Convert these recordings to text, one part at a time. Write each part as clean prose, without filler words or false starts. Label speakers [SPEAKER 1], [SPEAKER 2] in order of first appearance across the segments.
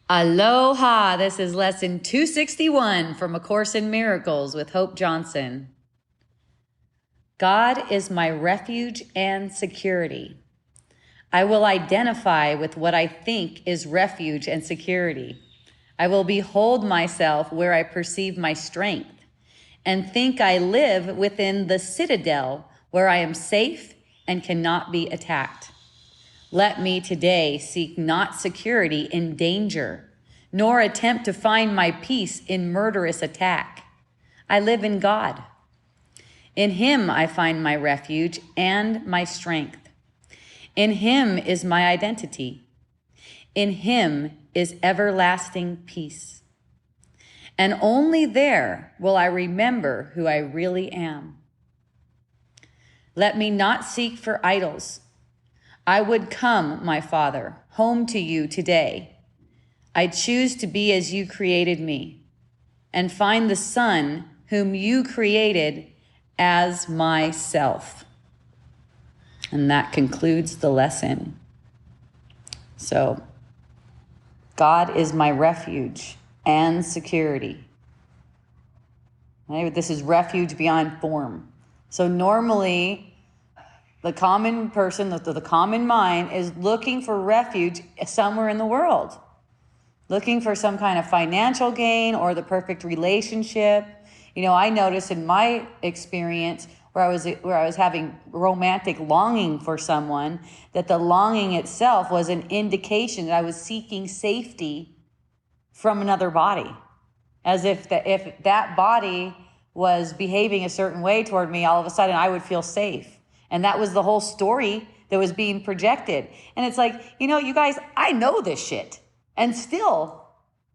[SPEAKER 1] Aloha! This is lesson 261 from A Course in Miracles with Hope Johnson. God is my refuge and security. I will identify with what I think is refuge and security. I will behold myself where I perceive my strength and think I live within the citadel where I am safe and cannot be attacked. Let me today seek not security in danger, nor attempt to find my peace in murderous attack. I live in God. In Him I find my refuge and my strength. In Him is my identity. In Him is everlasting peace. And only there will I remember who I really am. Let me not seek for idols. I would come, my Father, home to you today. I choose to be as you created me and find the Son whom you created as myself. And that concludes the lesson. So, God is my refuge and security. Okay, this is refuge beyond form. So normally, the common person, the common mind is looking for refuge somewhere in the world, looking for some kind of financial gain or the perfect relationship. You know, I noticed in my experience where I was having romantic longing for someone, that the longing itself was an indication that I was seeking safety from another body, as if that body was behaving a certain way toward me, all of a sudden I would feel safe. And that was the whole story that was being projected. And it's like, you know, you guys, I know this shit. And still,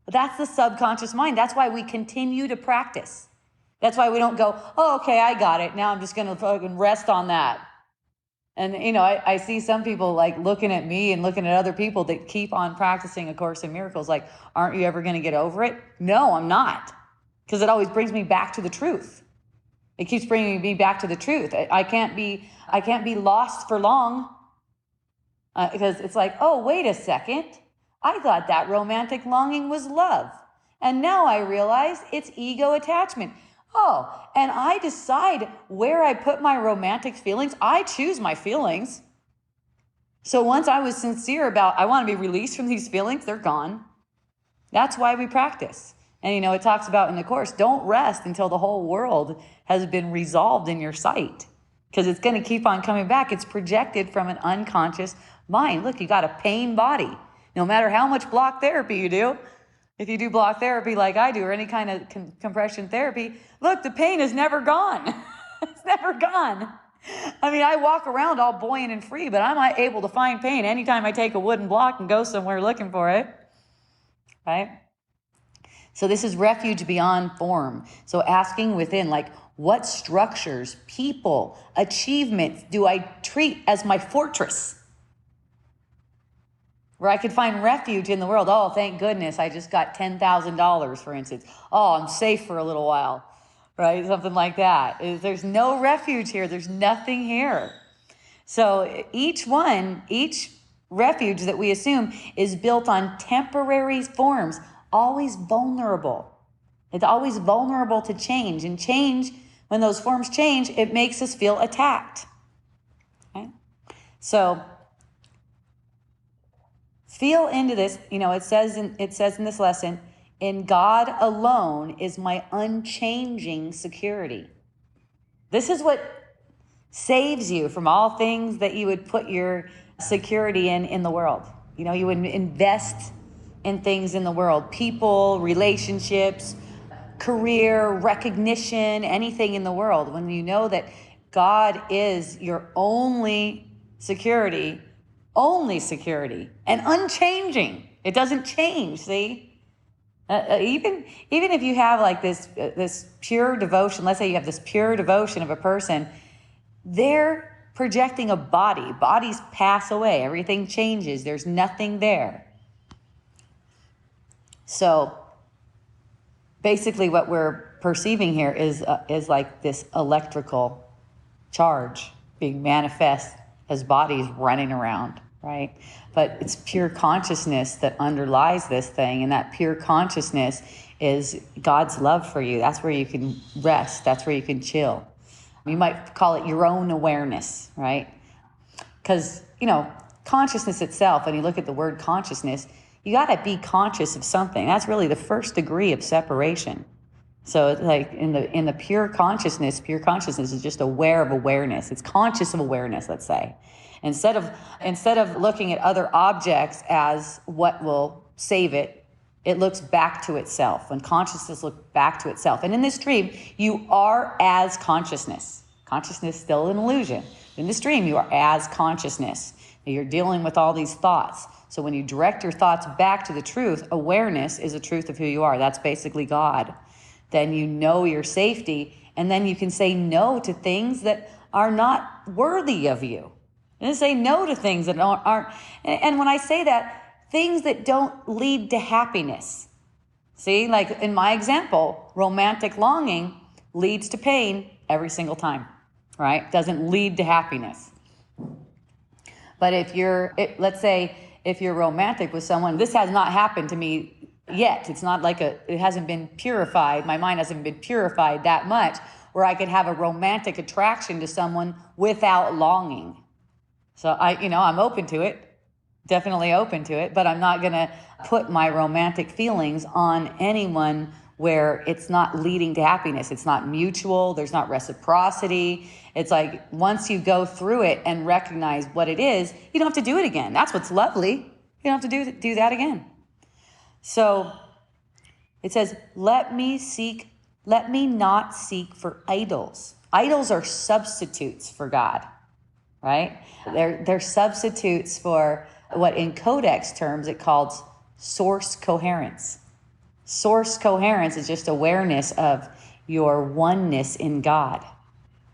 [SPEAKER 1] that's the subconscious mind. That's why we continue to practice. That's why we don't go, oh, okay, I got it. Now I'm just going to fucking rest on that. And, you know, I see some people like looking at me and looking at other people that keep on practicing A Course in Miracles. Like, aren't you ever going to get over it? No, I'm not. Because it always brings me back to the truth. It keeps bringing me back to the truth. I can't be lost for long, because it's like, oh, wait a second. I thought that romantic longing was love. And now I realize it's ego attachment. Oh, and I decide where I put my romantic feelings. I choose my feelings. So once I was sincere about, I want to be released from these feelings, they're gone. That's why we practice. And, you know, it talks about in the Course, don't rest until the whole world has been resolved in your sight, because it's going to keep on coming back. It's projected from an unconscious mind. Look, you got a pain body. No matter how much block therapy you do, if you do block therapy like I do, or any kind of compression therapy, look, the pain is never gone. It's never gone. I mean, I walk around all buoyant and free, but I'm not able to find pain anytime I take a wooden block and go somewhere looking for it, right? So this is refuge beyond form. So asking within, like, what structures, people, achievements do I treat as my fortress? Where I could find refuge in the world. Oh, thank goodness, I just got $10,000, for instance. Oh, I'm safe for a little while, right? Something like that. There's no refuge here. There's nothing here. So each refuge that we assume is built on temporary forms, always vulnerable. It's always vulnerable to change. And change, when those forms change, it makes us feel attacked. Okay? So feel into this. You know, it says in this lesson, in God alone is my unchanging security. This is what saves you from all things that you would put your security in the world. You know, you would invest in things in the world, people, relationships, career, recognition, anything in the world. When you know that God is your only security, and unchanging. It doesn't change, see? Even if you have like this pure devotion, let's say you have this pure devotion of a person, they're projecting a body. Bodies pass away. Everything changes. There's nothing there. So basically what we're perceiving here is like this electrical charge being manifest as bodies running around. right? But it's pure consciousness that underlies this thing, and that pure consciousness is God's love for you. That's where you can rest. That's where you can chill. You might call it your own awareness, right? Because, consciousness itself, when you look at the word consciousness, you got to be conscious of something. That's really the first degree of separation. So it's like in the pure consciousness is just aware of awareness. It's conscious of awareness, let's say. Instead of looking at other objects as what will save it, it looks back to itself. When consciousness looks back to itself. And in this dream, you are as consciousness. Consciousness is still an illusion. In this dream, you are as consciousness. You're dealing with all these thoughts. So when you direct your thoughts back to the truth, awareness is the truth of who you are. That's basically God. Then you know your safety, and then you can say no to things that are not worthy of you. And say no to things that aren't. And when I say that, things that don't lead to happiness. See, like in my example, romantic longing leads to pain every single time, right? Doesn't lead to happiness. But let's say if you're romantic with someone, this has not happened to me yet. It's not like it hasn't been purified. My mind hasn't been purified that much where I could have a romantic attraction to someone without longing. So I'm open to it, definitely open to it, but I'm not going to put my romantic feelings on anyone where it's not leading to happiness. It's not mutual. There's not reciprocity. It's like once you go through it and recognize what it is, you don't have to do it again. That's what's lovely. You don't have to do that again. So it says, let me not seek for idols. Idols are substitutes for God, right? They're substitutes for what in Codex terms it called source coherence. Source coherence is just awareness of your oneness in God.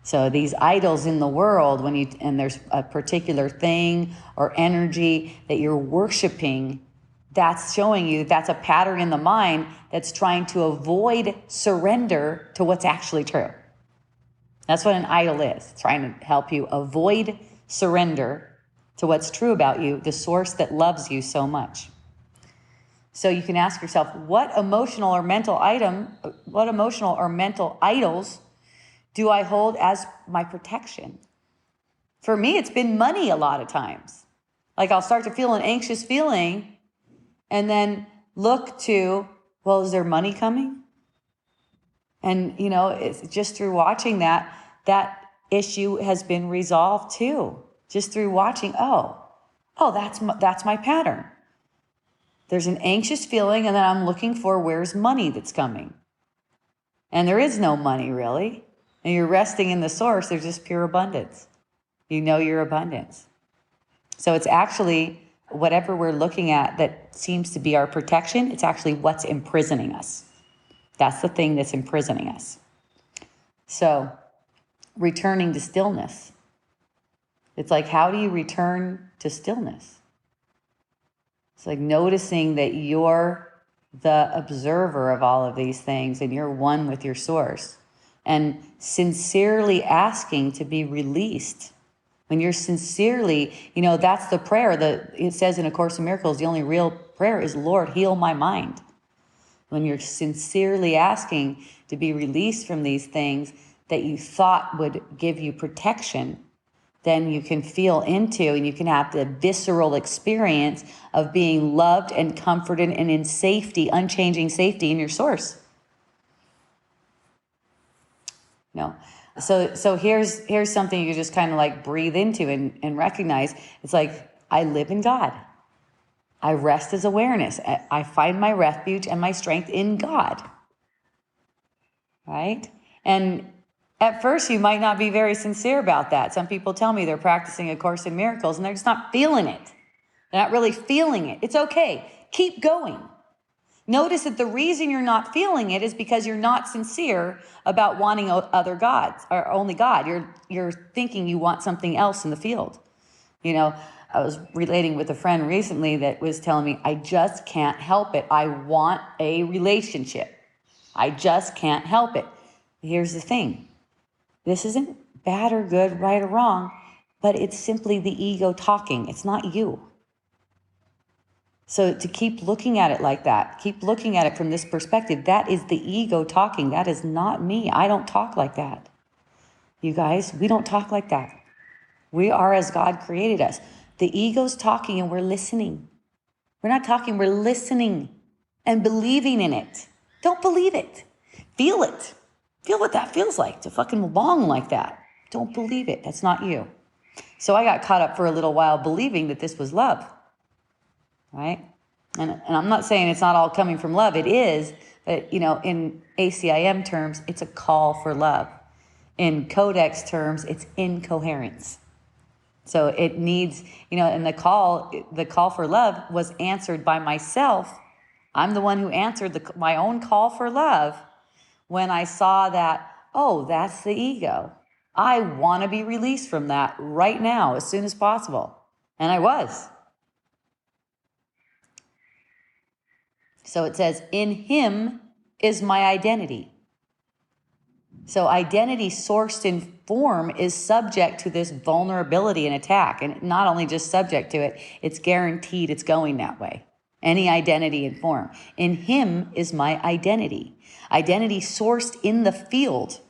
[SPEAKER 1] So these idols in the world, and there's a particular thing or energy that you're worshiping, that's showing you that's a pattern in the mind that's trying to avoid surrender to what's actually true. That's what an idol is, trying to help you avoid surrender to what's true about you, the source that loves you so much. So you can ask yourself, what emotional or mental idols do I hold as my protection? For me, it's been money a lot of times. Like I'll start to feel an anxious feeling and then look to, well, is there money coming? And, it's just through watching that issue has been resolved too. Just through watching, that's my pattern. There's an anxious feeling, and then I'm looking for where's money that's coming. And there is no money, really. And you're resting in the source. There's just pure abundance. You know your abundance. So it's actually whatever we're looking at that seems to be our protection, it's actually what's imprisoning us. That's the thing that's imprisoning us. So returning to stillness. It's like, how do you return to stillness? It's like noticing that you're the observer of all of these things and you're one with your source. And sincerely asking to be released. When you're sincerely, that's the prayer. It says in A Course in Miracles, the only real prayer is, Lord, heal my mind. When you're sincerely asking to be released from these things that you thought would give you protection, then you can feel into and you can have the visceral experience of being loved and comforted and in safety, unchanging safety in your source. So here's something you just kind of like breathe into and recognize. It's like, I live in God. I rest as awareness. I find my refuge and my strength in God. Right? And at first, you might not be very sincere about that. Some people tell me they're practicing A Course in Miracles and they're just not feeling it. They're not really feeling it. It's okay. Keep going. Notice that the reason you're not feeling it is because you're not sincere about wanting other gods or only God. You're thinking you want something else in the field. I was relating with a friend recently that was telling me, I just can't help it. I want a relationship. I just can't help it. Here's the thing. This isn't bad or good, right or wrong. but it's simply the ego talking. It's not you. So to keep looking at it like that, keep looking at it from this perspective, that is the ego talking. That is not me. I don't talk like that. You guys, we don't talk like that. We are as God created us. The ego's talking and we're listening. We're not talking, we're listening and believing in it. Don't believe it. Feel it. Feel what that feels like to fucking belong like that. Don't believe it. That's not you. So I got caught up for a little while believing that this was love. Right? And I'm not saying it's not all coming from love. It is, but in ACIM terms, it's a call for love. In Codex terms, it's incoherence. So it needs, and the call for love was answered by myself. I'm the one who answered my own call for love when I saw that, oh, that's the ego. I want to be released from that right now, as soon as possible. And I was. So it says, in him is my identity. So identity sourced in form is subject to this vulnerability and attack. And not only just subject to it, it's guaranteed it's going that way. Any identity in form. In him is my identity. Identity sourced in the field.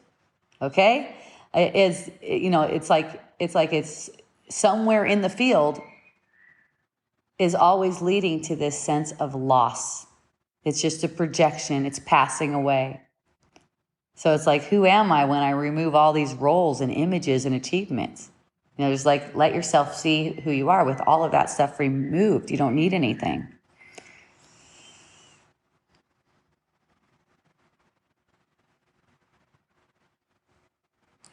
[SPEAKER 1] Okay? It's like it's somewhere in the field is always leading to this sense of loss. It's just a projection. It's passing away. So it's like, who am I when I remove all these roles and images and achievements? Just like, let yourself see who you are with all of that stuff removed. You don't need anything.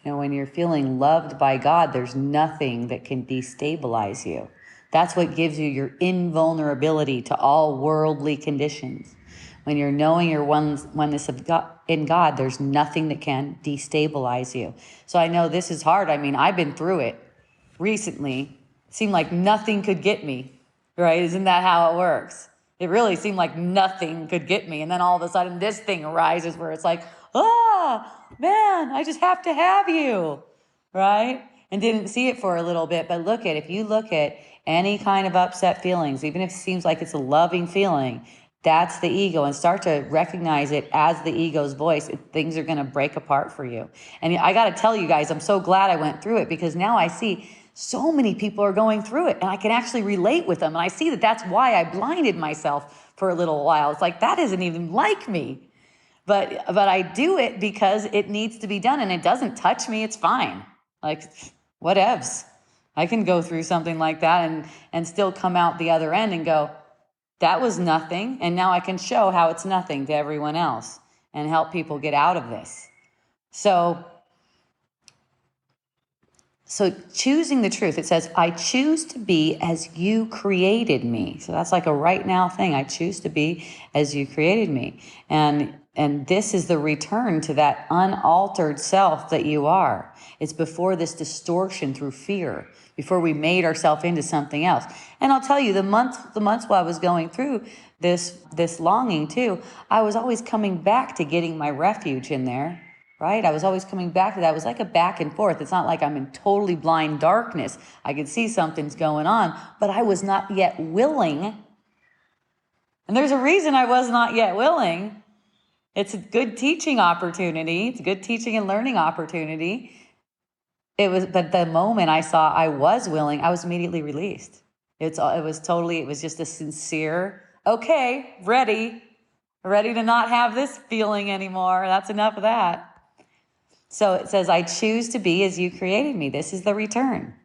[SPEAKER 1] When you're feeling loved by God, there's nothing that can destabilize you. That's what gives you your invulnerability to all worldly conditions. When you're knowing your oneness in God, there's nothing that can destabilize you. So I know this is hard. I mean, I've been through it recently. It seemed like nothing could get me, right? Isn't that how it works? It really seemed like nothing could get me. And then all of a sudden this thing arises where it's like, man, I just have to have you, right? And didn't see it for a little bit. But if you look at any kind of upset feelings, even if it seems like it's a loving feeling, that's the ego, and start to recognize it as the ego's voice. Things are going to break apart for you. And I got to tell you guys, I'm so glad I went through it, because now I see so many people are going through it and I can actually relate with them. And I see that that's why I blinded myself for a little while. It's like, that isn't even like me. But I do it because it needs to be done, and it doesn't touch me. It's fine. Like, whatevs. I can go through something like that and still come out the other end and go, that was nothing. And now I can show how it's nothing to everyone else and help people get out of this. So choosing the truth, it says, I choose to be as you created me. So that's like a right now thing. I choose to be as you created me. And this is the return to that unaltered self that you are. It's before this distortion through fear, before we made ourselves into something else. And I'll tell you, the months while I was going through this longing too, I was always coming back to getting my refuge in there, right? I was always coming back to that. It was like a back and forth. It's not like I'm in totally blind darkness. I could see something's going on, but I was not yet willing. And there's a reason I was not yet willing. It's a good teaching opportunity. It's a good teaching and learning opportunity. But the moment I saw I was willing, I was immediately released. It was just a sincere, okay, ready to not have this feeling anymore. That's enough of that. So it says, I choose to be as you created me. This is the return.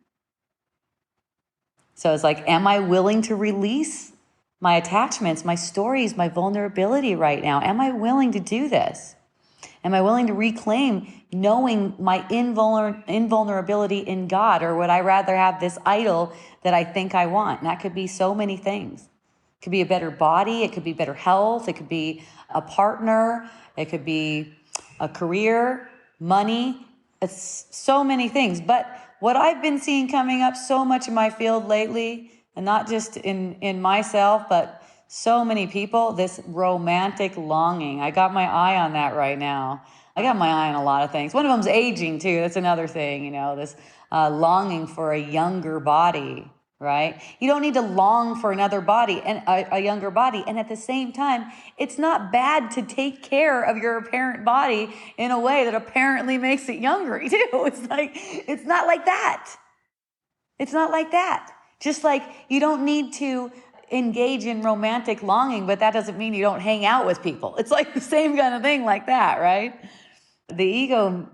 [SPEAKER 1] So it's like, am I willing to release my attachments, my stories, my vulnerability right now? Am I willing to do this? Am I willing to reclaim knowing my invulnerability in God? Or would I rather have this idol that I think I want? And that could be so many things. It could be a better body. It could be better health. It could be a partner. It could be a career, money. It's so many things. But what I've been seeing coming up so much in my field lately, and not just in myself, but so many people, this romantic longing. I got my eye on that right now. I got my eye on a lot of things. One of them's aging too. That's another thing, this longing for a younger body, right? You don't need to long for another body and a younger body. And at the same time, it's not bad to take care of your apparent body in a way that apparently makes it younger too. It's not like that. It's not like that. Just like you don't need to engage in romantic longing, but that doesn't mean you don't hang out with people. It's like the same kind of thing like that, right? The ego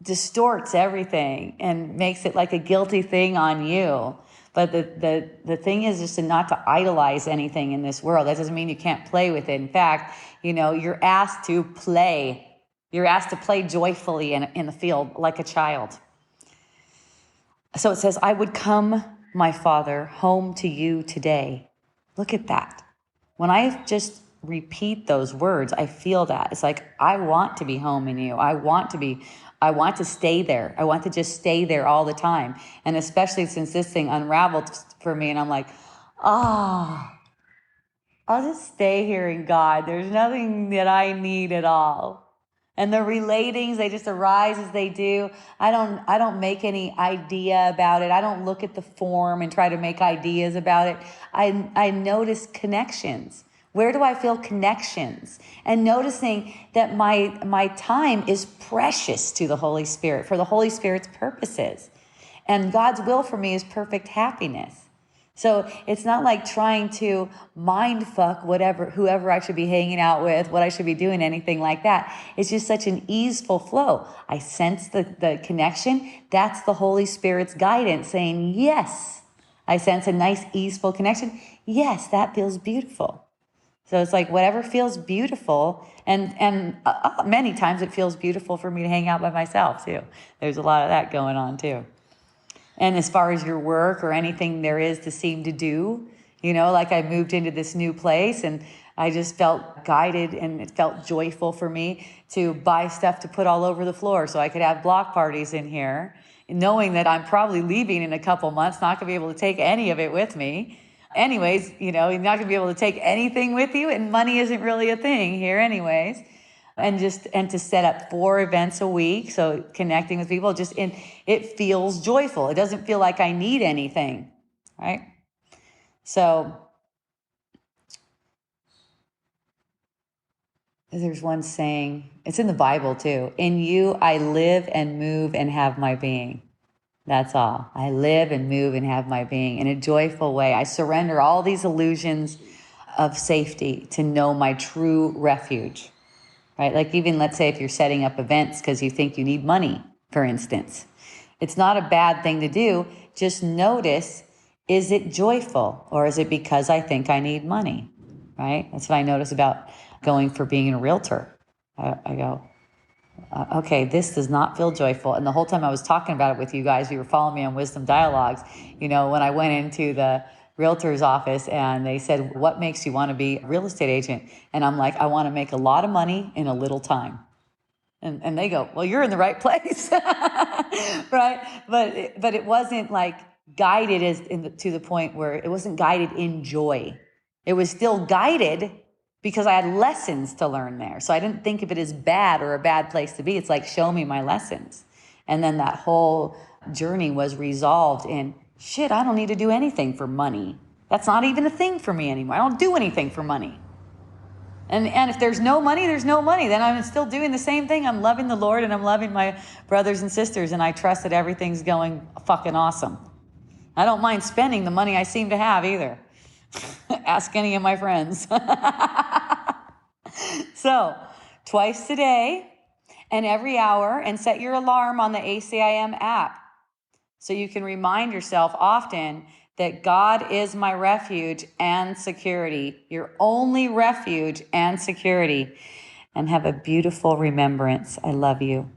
[SPEAKER 1] distorts everything and makes it like a guilty thing on you. But the thing is just not to idolize anything in this world. That doesn't mean you can't play with it. In fact, you're asked to play. You're asked to play joyfully in the field like a child. So it says, I would come, my Father, home to you today. Look at that. When I just repeat those words, I feel that. It's like, I want to be home in you. I want to stay there. I want to just stay there all the time. And especially since this thing unraveled for me and I'm like, I'll just stay here in God. There's nothing that I need at all. And the relatings, they just arise as they do. I don't make any idea about it. I don't look at the form and try to make ideas about it. I notice connections. Where do I feel connections? And noticing that my time is precious to the Holy Spirit for the Holy Spirit's purposes. And God's will for me is perfect happiness. So it's not like trying to mind fuck whoever I should be hanging out with, what I should be doing, anything like that. It's just such an easeful flow. I sense the connection. That's the Holy Spirit's guidance saying, yes. I sense a nice easeful connection. Yes, that feels beautiful. So it's like whatever feels beautiful, and many times it feels beautiful for me to hang out by myself too. There's a lot of that going on too. And as far as your work or anything there is to seem to do, like I moved into this new place and I just felt guided and it felt joyful for me to buy stuff to put all over the floor so I could have block parties in here, knowing that I'm probably leaving in a couple months, not going to be able to take any of it with me. Anyways, you're not going to be able to take anything with you, and money isn't really a thing here anyways. And to set up 4 events a week, so connecting with people, it feels joyful. It doesn't feel like I need anything, right? So there's one saying, it's in the Bible too. In you, I live and move and have my being. That's all. I live and move and have my being in a joyful way. I surrender all these illusions of safety to know my true refuge. Right? Like even let's say if you're setting up events because you think you need money, for instance, it's not a bad thing to do. Just notice, is it joyful or is it because I think I need money? Right? That's what I notice about going for being a realtor. I go, okay, this does not feel joyful. And the whole time I was talking about it with you guys, you were following me on Wisdom Dialogues, when I went into the realtor's office and they said, what makes you want to be a real estate agent? And I'm like, I want to make a lot of money in a little time. And they go, well, you're in the right place. Right? But it wasn't like guided to the point where it wasn't guided in joy. It was still guided because I had lessons to learn there. So I didn't think of it as bad or a bad place to be. It's like, show me my lessons. And then that whole journey was resolved in, shit, I don't need to do anything for money. That's not even a thing for me anymore. I don't do anything for money. And if there's no money, there's no money. Then I'm still doing the same thing. I'm loving the Lord and I'm loving my brothers and sisters. And I trust that everything's going fucking awesome. I don't mind spending the money I seem to have either. Ask any of my friends. So, twice a day and every hour, and set your alarm on the ACIM app so you can remind yourself often that God is my refuge and security, your only refuge and security. And have a beautiful remembrance. I love you.